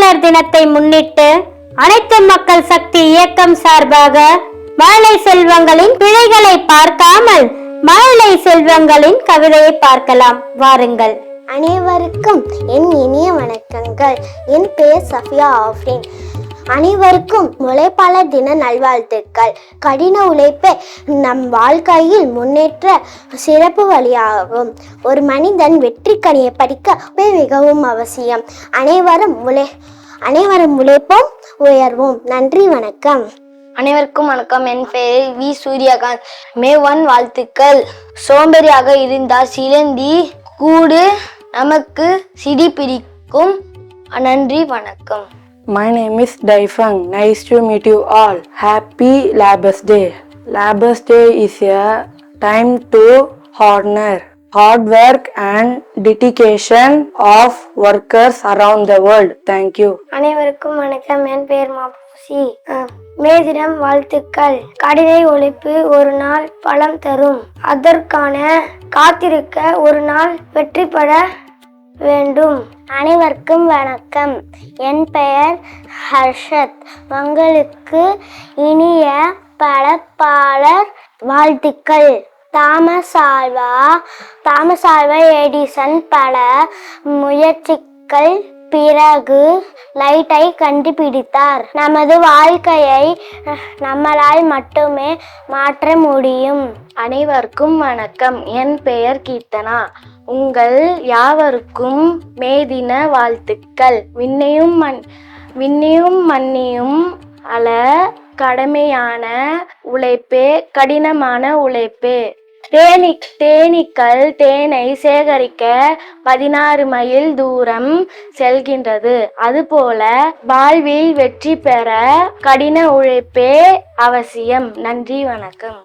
உழைப்பாளர் தினத்தை முன்னிட்டு அனைத்து மக்கள் சக்தி இயக்கம் சார்பாக மழலை செல்வங்களின் பிழைகளை பார்க்காமல் மழலை செல்வங்களின் கவிதையை பார்க்கலாம். வாருங்கள். அனைவருக்கும் என் இனிய வணக்கங்கள். என் பெயர் சஃபியா ஆஃப்ரின். அனைவருக்கும் உழைப்பாளர் தின நல்வாழ்த்துக்கள். கடின உழைப்பே நம் வாழ்க்கையில் முன்னேற்ற சிறப்பு வழியாகும். ஒரு மனிதன் வெற்றி கனியை படிக்க மிகவும் அவசியம். அனைவரும் உழைப்போம், உயர்வோம். நன்றி, வணக்கம். அனைவருக்கும் வணக்கம். என் பெயர் வி சூரியகாந்த். மே 1 வாழ்த்துக்கள். சோம்பேறியாக இருந்தால் சிலந்தி கூடு நமக்கு சிடி பிடிக்கும். நன்றி, வணக்கம். My name is Daifang. Nice to meet you all. Happy Labour's Day. Labour's Day is a time to honor hard work and dedication of workers around the world. Thank you. அனைவருக்கும் வணக்கம். என் பெயர் மாபூசி. மே தினம் வாழ்த்துக்கள். கடின உழைப்பு ஒரு நாள் பலம் தரும். அதற்கான காத்திருக்க ஒரு நாள் வெற்றி பெற வேண்டும். அனைவருக்கும் வணக்கம். என் பெயர் ஹர்ஷத். உங்களுக்கு இனிய படைப்பாளர் வாழ்த்துக்கள். தாமஸ் ஆல்வா எடிசன் பல முயற்சிகள் பிறகு லைட்டை கண்டுபிடித்தார். நமது வாழ்க்கையை நம்மளால் மட்டுமே மாற்ற முடியும். அனைவருக்கும் வணக்கம். என் பெயர் கீர்த்தனா. உங்கள் யாவருக்கும் மே தின வாழ்த்துக்கள். விண்ணையும் மண்ணையும் அள கடமையான உழைப்பே கடினமான உழைப்பே. தேனீக்கள் தேனை சேகரிக்க 16 மைல் தூரம் செல்கின்றது. அதுபோல வாழ்வில் வெற்றி பெற கடின உழைப்பே அவசியம். நன்றி, வணக்கம்.